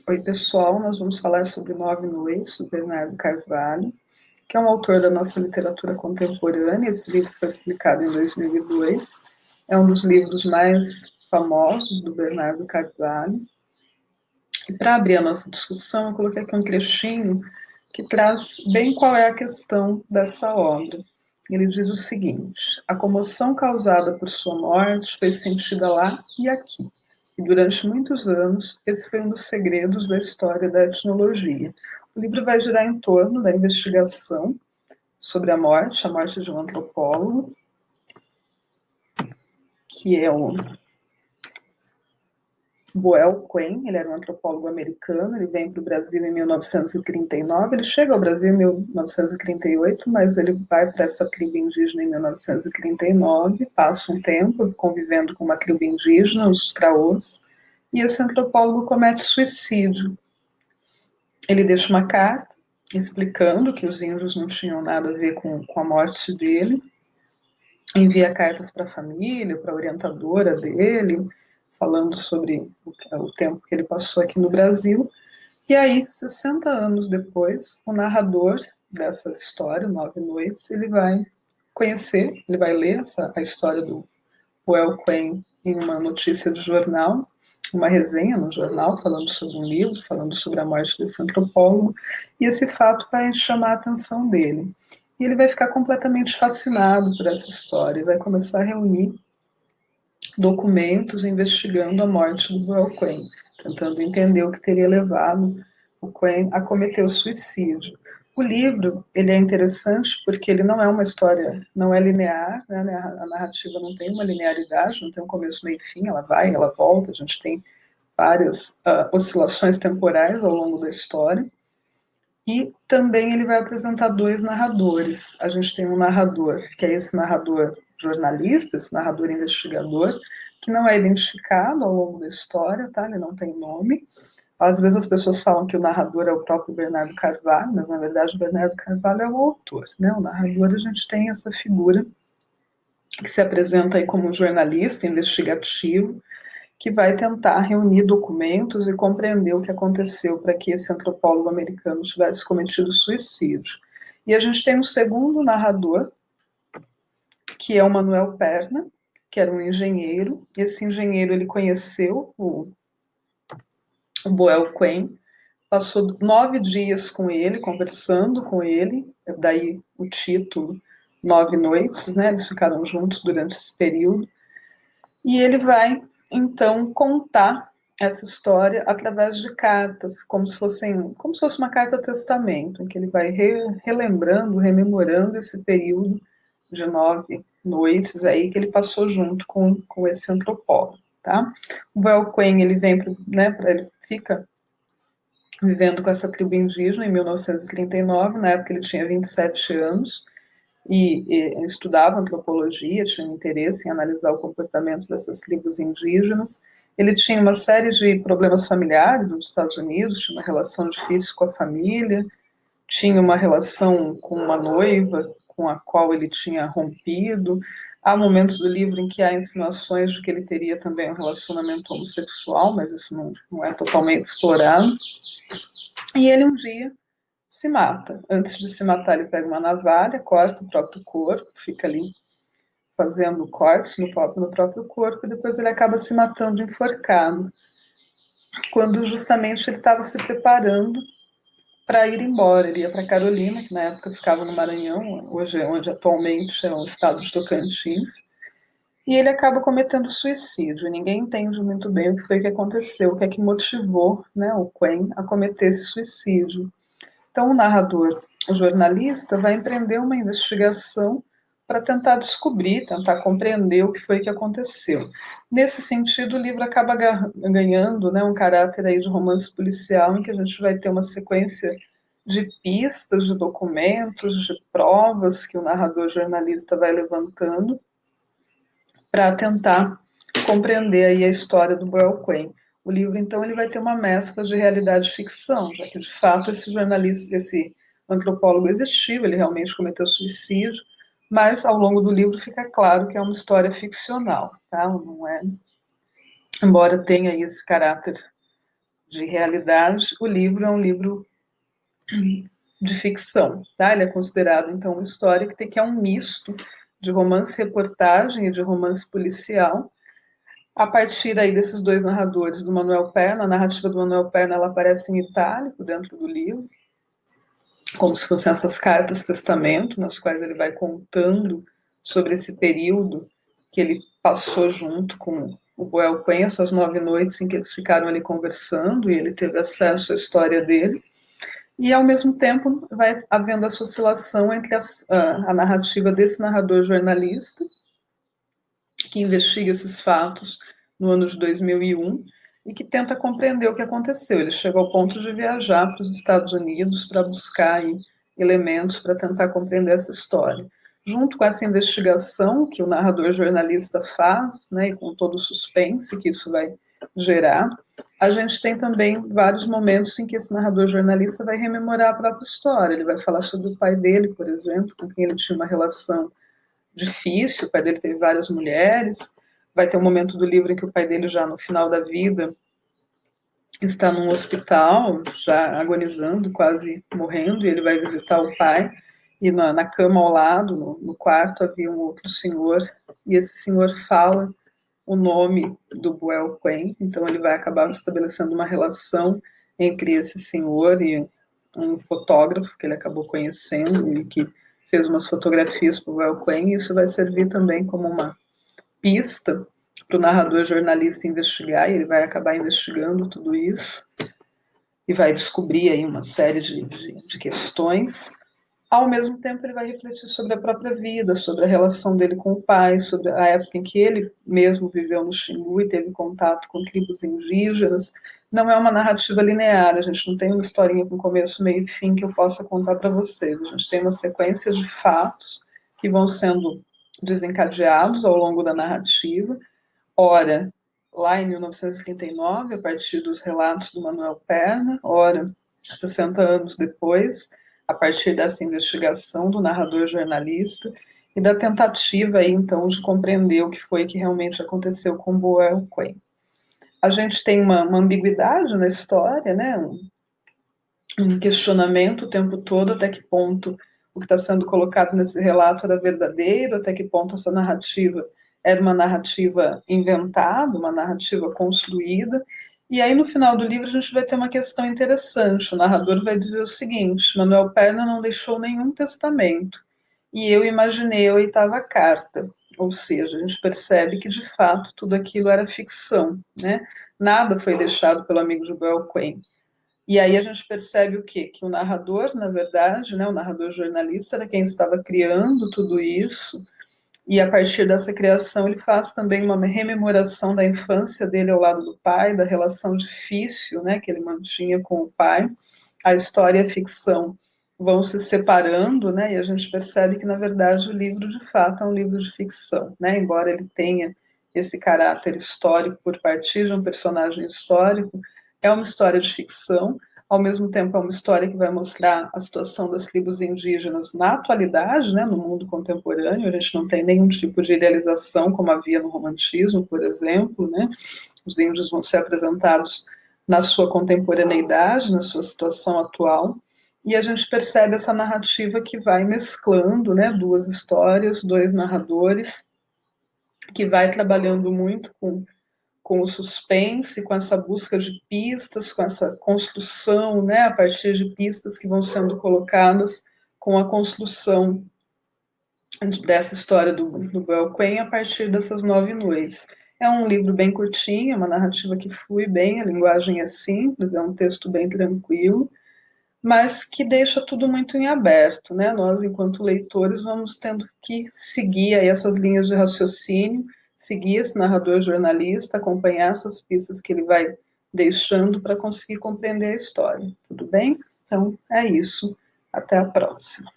Oi, pessoal, nós vamos falar sobre Nove Noites, do Bernardo Carvalho, que é um autor da nossa literatura contemporânea. Esse livro foi publicado em 2002, é um dos livros mais famosos do Bernardo Carvalho. E para abrir a nossa discussão, eu coloquei aqui um trechinho que traz bem qual é a questão dessa obra. Ele diz o seguinte: a comoção causada por sua morte foi sentida lá e aqui, e durante muitos anos esse foi um dos segredos da história da etnologia. O livro vai girar em torno da investigação sobre a morte de um antropólogo, que é o Boel Quinn. Ele era um antropólogo americano, ele vem para o Brasil em 1939, ele chega ao Brasil em 1938, mas ele vai para essa tribo indígena em 1939, passa um tempo convivendo com uma tribo indígena, os Traôs, e esse antropólogo comete suicídio. Ele deixa uma carta explicando que os índios não tinham nada a ver com a morte dele, envia cartas para a família, para a orientadora dele, falando sobre o tempo que ele passou aqui no Brasil. E aí, 60 anos depois, o narrador dessa história, Nove Noites, ele vai conhecer, ele vai ler a história do Well Quinn em uma notícia de jornal, uma resenha no jornal, falando sobre um livro, falando sobre a morte desse antropólogo, e esse fato vai chamar a atenção dele. E ele vai ficar completamente fascinado por essa história, e vai começar a reunir documentos investigando a morte do Well Quinn, tentando entender o que teria levado o Quinn a cometer o suicídio. O livro, ele é interessante porque ele não é uma história, não é linear, né? A narrativa não tem uma linearidade, não tem um começo, meio e fim, ela vai, ela volta, a gente tem várias oscilações temporais ao longo da história. E também ele vai apresentar dois narradores. A gente tem um narrador, que é esse narrador jornalista, esse narrador investigador, que não é identificado ao longo da história, tá? Ele não tem nome. Às vezes as pessoas falam que o narrador é o próprio Bernardo Carvalho, mas na verdade o Bernardo Carvalho é o autor, né? O narrador, a gente tem essa figura que se apresenta aí como um jornalista investigativo, que vai tentar reunir documentos e compreender o que aconteceu para que esse antropólogo americano tivesse cometido suicídio. E a gente tem um segundo narrador, que é o Manuel Perna, que era um engenheiro. Esse engenheiro, ele conheceu o Boel Quinn, passou 9 dias com ele, conversando com ele, daí o título Nove Noites, né? Eles ficaram juntos durante esse período. E ele vai, então, contar essa história através de cartas, como se fosse uma carta testamento, em que ele vai relembrando, rememorando esse período de 9 noites aí que ele passou junto com esse antropólogo, tá? O Boel Quinn, ele vem, né, ele fica vivendo com essa tribo indígena em 1939, na época ele tinha 27 anos, e estudava antropologia, tinha interesse em analisar o comportamento dessas tribos indígenas. Ele tinha uma série de problemas familiares nos Estados Unidos, tinha uma relação difícil com a família, tinha uma relação com uma noiva com a qual ele tinha rompido. Há momentos do livro em que há insinuações de que ele teria também um relacionamento homossexual, mas isso não é totalmente explorado. E ele um dia se mata. Antes de se matar, ele pega uma navalha, corta o próprio corpo, fica ali fazendo cortes no próprio corpo, e depois ele acaba se matando enforcado, quando justamente ele estava se preparando para ir embora. Ele ia para Carolina, que na época ficava no Maranhão, hoje, onde atualmente é o estado de Tocantins, e ele acaba cometendo suicídio. Ninguém entende muito bem o que foi que aconteceu, o que é que motivou, né, o Quinn a cometer esse suicídio. Então, o narrador, o jornalista, vai empreender uma investigação para tentar descobrir, tentar compreender o que foi que aconteceu. Nesse sentido, o livro acaba ganhando, né, um caráter aí de romance policial, em que a gente vai ter uma sequência de pistas, de documentos, de provas que o narrador jornalista vai levantando para tentar compreender aí a história do Boel Quinn. O livro, então, ele vai ter uma mescla de realidade e ficção, já que, de fato, esse jornalista, esse antropólogo existiu, ele realmente cometeu suicídio, mas, ao longo do livro, fica claro que é uma história ficcional, tá? Não é, embora tenha esse caráter de realidade, o livro é um livro de ficção, tá? Ele é considerado, então, uma história que é um misto de romance-reportagem e de romance policial. A partir aí desses dois narradores, do Manuel Perna, a narrativa do Manuel Perna ela aparece em itálico dentro do livro, como se fossem essas cartas testamento, nas quais ele vai contando sobre esse período que ele passou junto com o Boel Quen, essas 9 noites em que eles ficaram ali conversando e ele teve acesso à história dele. E, ao mesmo tempo, vai havendo essa oscilação entre a narrativa desse narrador jornalista, que investiga esses fatos no ano de 2001 e que tenta compreender o que aconteceu. Ele chegou ao ponto de viajar para os Estados Unidos para buscar aí, elementos para tentar compreender essa história. Junto com essa investigação que o narrador jornalista faz, né, e com todo o suspense que isso vai gerar, a gente tem também vários momentos em que esse narrador jornalista vai rememorar a própria história. Ele vai falar sobre o pai dele, por exemplo, com quem ele tinha uma relação difícil, o pai dele teve várias mulheres, vai ter um momento do livro em que o pai dele já no final da vida está num hospital, já agonizando, quase morrendo, e ele vai visitar o pai, e na cama ao lado, no quarto, havia um outro senhor, e esse senhor fala o nome do Boel Quen, então ele vai acabar estabelecendo uma relação entre esse senhor e um fotógrafo que ele acabou conhecendo e que fez umas fotografias para o Boel Quen, e isso vai servir também como uma pista para o narrador jornalista investigar, e ele vai acabar investigando tudo isso e vai descobrir aí uma série de questões. Ao mesmo tempo, ele vai refletir sobre a própria vida, sobre a relação dele com o pai, sobre a época em que ele mesmo viveu no Xingu e teve contato com tribos indígenas. Não é uma narrativa linear, a gente não tem uma historinha com começo, meio e fim que eu possa contar para vocês. A gente tem uma sequência de fatos que vão sendo desencadeados ao longo da narrativa. Ora, lá em 1939, a partir dos relatos do Manuel Perna, ora, 60 anos depois, a partir dessa investigação do narrador jornalista e da tentativa aí, então, de compreender o que foi que realmente aconteceu com Boel Quen. A gente tem uma ambiguidade na história, né? Um questionamento o tempo todo até que ponto o que está sendo colocado nesse relato era verdadeiro, até que ponto essa narrativa era uma narrativa inventada, uma narrativa construída. E aí, no final do livro, a gente vai ter uma questão interessante. O narrador vai dizer o seguinte: Manuel Perna não deixou nenhum testamento, e eu imaginei a oitava carta. Ou seja, a gente percebe que, de fato, tudo aquilo era ficção, né? Nada foi deixado pelo amigo de Boel Quen. E aí a gente percebe o quê? Que o narrador, na verdade, né, o narrador jornalista era quem estava criando tudo isso, e a partir dessa criação ele faz também uma rememoração da infância dele ao lado do pai, da relação difícil, né, que ele mantinha com o pai. A história e a ficção vão se separando, né, e a gente percebe que, na verdade, o livro, de fato, é um livro de ficção, né, embora ele tenha esse caráter histórico por partir de um personagem histórico, é uma história de ficção, ao mesmo tempo é uma história que vai mostrar a situação das tribos indígenas na atualidade, né, no mundo contemporâneo. A gente não tem nenhum tipo de idealização como havia no romantismo, por exemplo, né? Os índios vão ser apresentados na sua contemporaneidade, na sua situação atual, e a gente percebe essa narrativa que vai mesclando, né, duas histórias, dois narradores, que vai trabalhando muito com o suspense, com essa busca de pistas, com essa construção, né, a partir de pistas que vão sendo colocadas, com a construção dessa história do Boel Quen a partir dessas 9 noites. É um livro bem curtinho, é uma narrativa que flui bem, a linguagem é simples, é um texto bem tranquilo, mas que deixa tudo muito em aberto, né? Nós, enquanto leitores, vamos tendo que seguir aí essas linhas de raciocínio, seguir esse narrador jornalista, acompanhar essas pistas que ele vai deixando para conseguir compreender a história. Tudo bem? Então, é isso. Até a próxima.